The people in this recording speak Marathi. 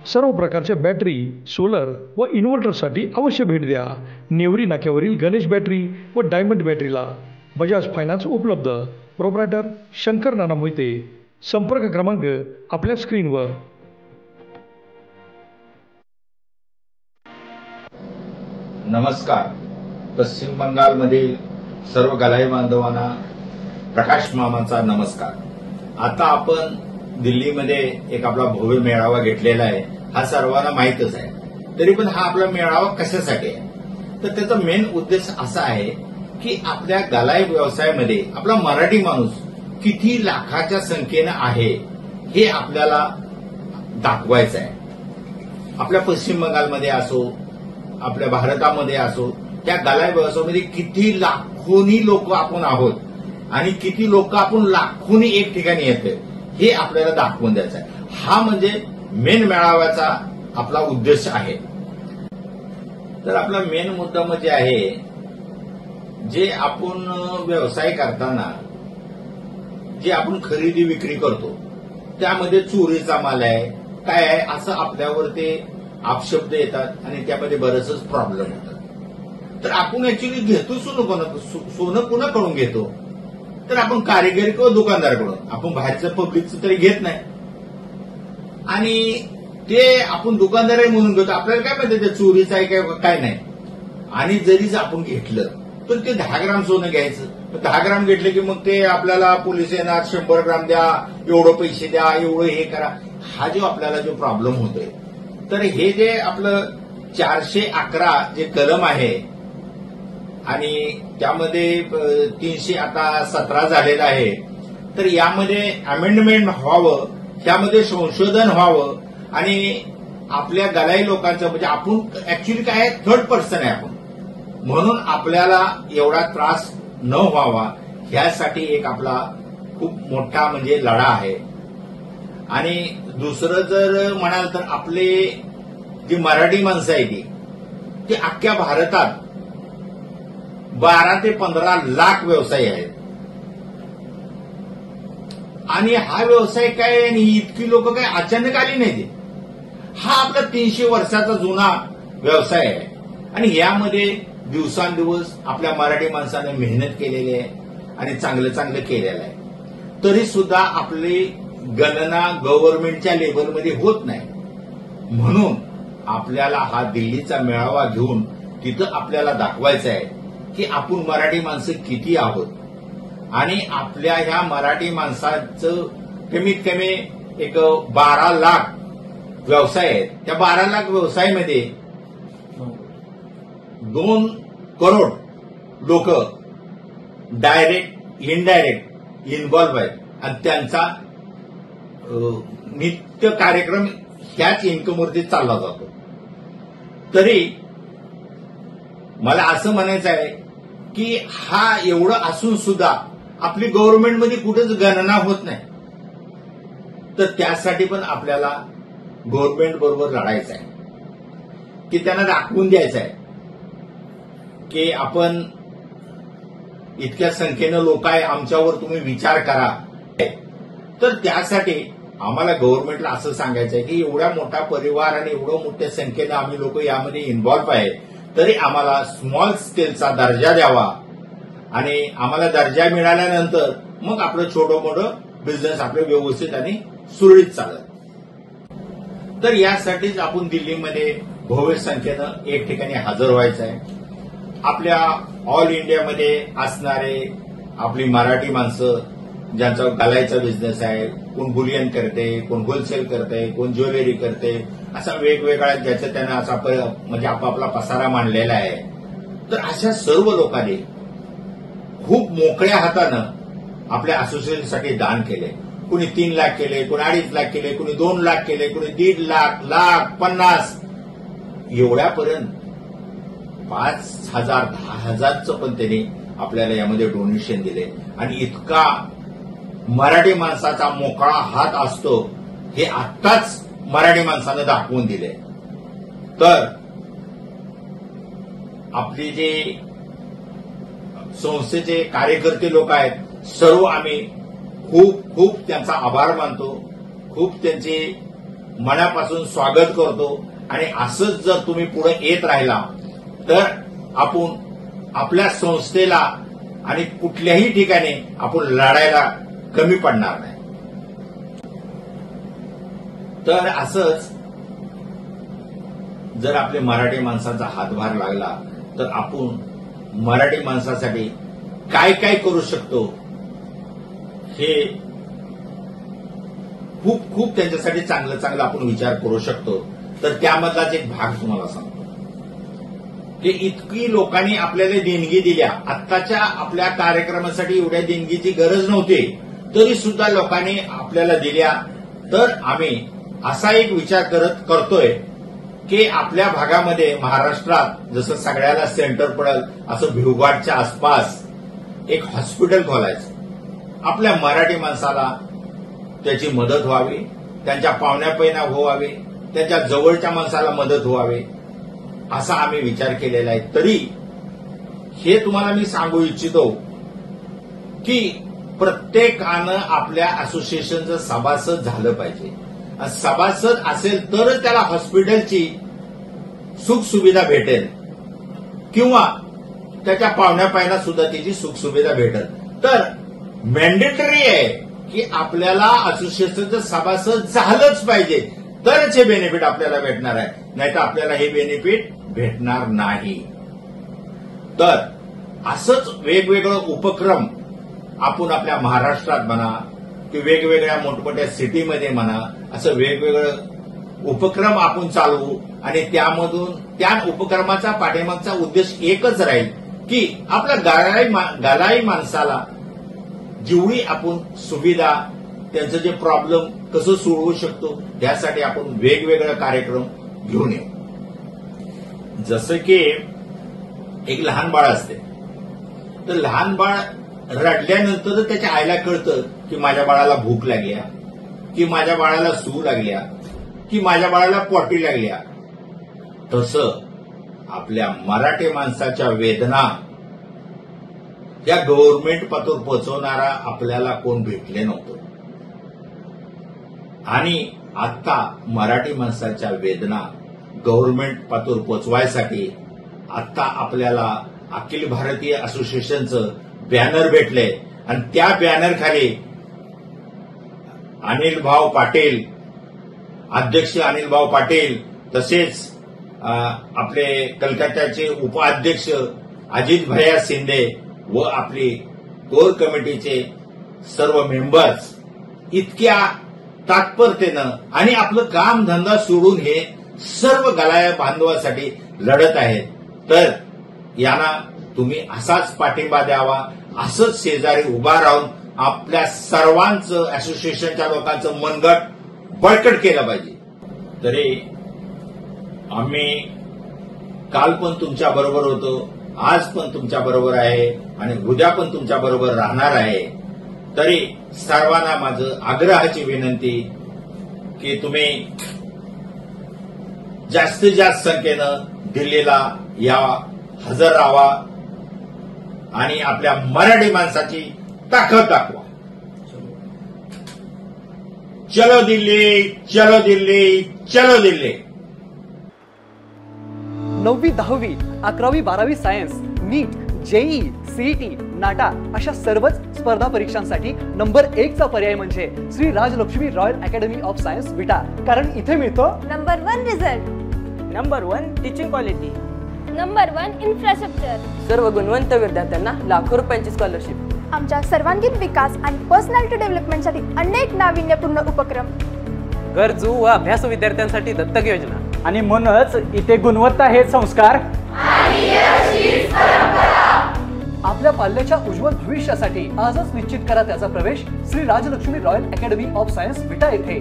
सर्व प्रकारच्या बॅटरी, सोलर व इन्व्हर्टरसाठी अवश्य भेट द्या. नेवरी नाक्यावरील गणेश बॅटरी व डायमंड बॅटरीला. बजाज फायनान्स उपलब्ध. प्रोप्रायटर शंकर नाना मोहिते. संपर्क क्रमांक आपल्या स्क्रीनवर. नमस्कार. पश्चिम बंगालमधील सर्व गलाई बांधवांना प्रकाश मामाचा नमस्कार. आता आपण दिल्लीमध्ये एक आपला भव्य मेळावा घेतलेला आहे, हा सर्वांना माहीतच आहे. तरी पण हा आपला मेळावा कशासाठी आहे, तर त्याचा मेन उद्देश असा आहे की आपल्या गलाई व्यवसायामध्ये आपला मराठी माणूस किती लाखाच्या संख्येनं आहे हे आपल्याला दाखवायचं आहे. आपल्या पश्चिम बंगालमध्ये असो, आपल्या भारतामध्ये असो, त्या गलाई व्यवसायामध्ये किती लाखोनी लोक आपण आहोत आणि किती लोक आपण लाखोनी एक ठिकाणी येते हे आपल्याला दाखवून द्यायचं आहे. हा म्हणजे मेन मेळाव्याचा आपला उद्देश आहे. तर आपला मेन मुद्दा म्हणजे आहे, जे आपण व्यवसाय करताना जे आपण खरेदी विक्री करतो त्यामध्ये चोरीचा माल आहे काय आहे असं आपल्यावर ते अपशब्द येतात आणि त्यामध्ये बरेचसे प्रॉब्लेम होतात. तर आपण ऍक्च्युली घेतो सोनं कुणाकडून घेतो, तर आपण कारिगिरी किंवा दुकानदाराकडून. आपण बाहेरचं पब्लिकचं तरी घेत नाही आणि ते आपण दुकानदार आहे म्हणून घेतो. आपल्याला काय माहिती ते चोरीचं आहे काय नाही. आणि जरीच आपण घेतलं तर ते 10 ग्राम सोनं घ्यायचं. 10 ग्राम घेतलं की मग ते आपल्याला पोलीस येणार, 100 ग्राम द्या, एवढं पैसे द्या, एवढं हे करा. हा जो आपल्याला जो प्रॉब्लेम होतोय, तर हे जे आपलं 411 जे कलम आहे आणि त्यामध्ये 317 झालेलं आहे, तर यामध्ये अमेंडमेंट व्हावं, त्यामध्ये संशोधन व्हावं आणि आपल्या गलाई लोकांचं म्हणजे आपण ऍक्च्युली काय आहे, थर्ड पर्सन आहे आपण, म्हणून आपल्याला एवढा त्रास न व्हावा ह्यासाठी एक आपला खूप मोठा म्हणजे लढा आहे. आणि दुसरं जर म्हणाल तर आपले जी मराठी माणसं आहे ती अख्ख्या भारतात 12 ते 15 लाख व्यवसाय आहेत. आणि हा व्यवसाय काय आणि इतकी लोक काय अचानक आली नाही. हा आपला 300 वर्षाचा जुना व्यवसाय आहे आणि यामध्ये दिवसांदिवस आपल्या मराठी माणसाने मेहनत केलेली आहे आणि चांगलं चांगलं केलेलं आहे. तरी सुद्धा आपली गणना गव्हर्नमेंटच्या लेवलमध्ये होत नाही. म्हणून आपल्याला हा दिल्लीचा मेळावा घेऊन तिथं आपल्याला दाखवायचं आहे की आपण मराठी माणसं किती आहोत आणि आपल्या ह्या मराठी माणसाचं कमीत कमी एक 12 लाख व्यवसाय आहेत. त्या 12 लाख व्यवसायामध्ये 2 करोड लोक डायरेक्ट इनडायरेक्ट इन्व्हॉल्व्ह आहेत आणि त्यांचा नित्य कार्यक्रम ह्याच इन्कमवरती चालला जातो. तरी मला असं म्हणायचं आहे की हा एवढं असून सुद्धा आपली गव्हर्नमेंटमध्ये कुठेच गणना होत नाही. तर त्यासाठी पण आपल्याला गव्हर्नमेंट बरोबर लढायचं आहे की त्यांना दाखवून द्यायचं आहे की आपण इतक्या संख्येनं लोक आहे, आमच्यावर तुम्ही विचार करा. तर त्यासाठी आम्हाला गव्हर्नमेंटला असं सांगायचं आहे की एवढा मोठा परिवार आणि एवढं मोठ्या संख्येनं आम्ही लोक यामध्ये इन्व्हॉल्व्ह आहे, तरी आम्हाला स्मॉल स्केलचा दर्जा द्यावा आणि आम्हाला दर्जा मिळाल्यानंतर मग आपलं छोटं मोठं बिझनेस आपलं व्यवस्थित आणि सुरळीत चालत. तर यासाठीच आपण दिल्लीमध्ये भव्य संख्येनं एक ठिकाणी हजर व्हायचं आहे. आपल्या ऑल इंडियामध्ये असणारे आपली मराठी माणसं ज्यांचा गलाईचा बिझनेस आहे, कोण बुलियन करते, कोण होलसेल करते, कोण ज्वेलरी करते, असा वेगवेगळा ज्याचं त्यानं असा म्हणजे आपापला पसारा मांडलेला आहे. तर अशा सर्व लोकांनी खूप मोकळ्या हातानं आपल्या असोसिएशनसाठी दान केले. कुणी 3 लाख केले, कुणी 2.5 लाख केले, कुणी 2 लाख केले, कुणी 1.5 लाख, लाख, 50 एवढ्यापर्यंत 5,000, 10,000चं पण त्यांनी आपल्याला यामध्ये डोनेशन दिले. आणि इतका मराठी माणसाचा मोकळा हात असतो हे आत्ताच मराठी माणसानं दाखवून दिले. तर आपली जे संस्थेचे कार्यकर्ते लोक आहेत सर्व आम्ही खूप खूप त्यांचा आभार मानतो. खूप त्यांचे मनापासून स्वागत करतो आणि असंच जर तुम्ही पुढे येत राहिला तर आपण आपल्या संस्थेला आणि कुठल्याही ठिकाणी आपण लढायला कमी पडणार नाही. तर असंच जर आपल्या मराठी माणसाचा हातभार लागला तर आपण मराठी माणसासाठी काय काय करू शकतो हे खूप खूप त्यांच्यासाठी चांगलं चांगलं आपण विचार करू शकतो. तर त्यामधलाच एक भाग तुम्हाला सांगतो की इतकी लोकांनी आपल्याला देणगी दिल्या. आत्ताच्या आपल्या कार्यक्रमासाठी एवढ्या देणगीची गरज नव्हती तरी सुद्धा लोकांनी आपल्याला दिल्या. तर आम्ही असा एक विचार करतोय की आपल्या भागामध्ये महाराष्ट्रात जसं सगळ्याला सेंटर पडेल असं भिवघाटच्या आसपास एक हॉस्पिटल खोलायचं. आपल्या मराठी माणसाला त्याची मदत व्हावी, त्यांच्या पाहुण्यापैना व्हावी, त्यांच्या जवळच्या माणसाला मदत व्हावी असा आम्ही विचार केलेला आहे. तरी हे तुम्हाला मी सांगू इच्छितो की प्रत्येकानं आपल्या असोसिएशनचं सभासद झालं पाहिजे. सभासद असेल तरच त्याला हॉस्पिटलची सुखसुविधा भेटेल किंवा त्याच्या पाहुण्यापायला सुद्धा त्याची सुखसुविधा भेटेल. तर मॅन्डेटरी आहे की आपल्याला असोसिएशनचं सभासद झालंच पाहिजे तरच हे बेनिफिट आपल्याला भेटणार आहे, नाहीतर आपल्याला हे बेनिफिट भेटणार नाही. तर असंच वेगवेगळं उपक्रम आपण आपल्या महाराष्ट्रात म्हणा की वेगवेगळ्या मोठमोठ्या सिटीमध्ये म्हणा असं वेगवेगळं उपक्रम आपण चालवू आणि त्यामधून त्या उपक्रमाचा पाठीमागचा उद्देश एकच राहील की आपल्या गालाई माणसाला जेवढी आपण सुविधा त्यांचं जे प्रॉब्लेम कसं सोडवू शकतो त्यासाठी आपण वेगवेगळे कार्यक्रम घेऊन येऊ. जसं की एक लहान बाळ असते तर लहान बाळ रडल्यानंतर त्याच्या आईला कळतं की माझ्या बाळाला भूक लागल्या, की माझ्या बाळाला सू लागल्या, की माझ्या बाळाला पोटी लागल्या. तसं आपल्या मराठी माणसाच्या वेदना या गव्हर्नमेंट पातूर पोहोचवणारा आपल्याला कोण भेटले नव्हतं. आणि आता मराठी माणसाच्या वेदना गव्हर्नमेंट पातूर पोचवायसाठी आता आपल्याला अखिल भारतीय असोसिएशनचं बॅनर भेटले आणि त्या बॅनर खाली अनिल भाऊ पाटील, अध्यक्ष अनिल भाऊ पाटील, तसेच आपले कलकत्त्याचे उपाध्यक्ष अजित भैया शिंदे व आपली कोर कमिटीचे सर्व मेंबर्स इतक्या तात्परतेनं आणि आपलं काम धंदा सोडून हे सर्व गलाया बांधवासाठी लढत आहेत. तर यांना तुम्ही असाच पाठिंबा द्यावा, असंच शेजारी उभा राहून आपल्या सर्वांचं असोसिएशनच्या लोकांचं मनगट बळकट केलं पाहिजे. तरी आम्ही काल पण तुमच्या बरोबर होतो, आज पण तुमच्या बरोबर आहे आणि उद्या पण तुमच्या बरोबर राहणार आहे. तरी सर्वांना माझं आग्रहाची विनंती की तुम्ही जास्तीत जास्त संख्येनं दिल्लीला यावा, हजर राहावा आणि आपल्या मराठी माणसाची ताकद दाखवा. चलो दिल्ली, चलो दिल्ली, चलो दिल्ली. 9वी 10वी 11वी 12वी science, NEET, JEE, CET, NATA अशा सर्वच स्पर्धा परीक्षांसाठी नंबर 1 चा पर्याय म्हणजे Shri Rajalakshmi royal academy of science Vita. कारण इथे मिळतो number 1 result, number 1 teaching quality, number 1 infrastructure, सर्व गुणवंत विद्यार्थ्यांना लाखो रुपयांची स्कॉलरशिप, आमच्या सर्वांगीण विकास आणि पर्सनॅलिटी डेव्हलपमेंटसाठी अनेक नाविन्यपूर्ण उपक्रम, गरजू व अभ्यासू विद्यार्थ्यांसाठी दत्तक योजना. आणि म्हणूनच इथे गुणवत्ता हे संस्कार आपल्या पाल्याच्या उज्ज्वल भविष्यासाठी आजच निश्चित करा त्याचा प्रवेश Shri Rajalakshmi royal academy of science Vita येथे.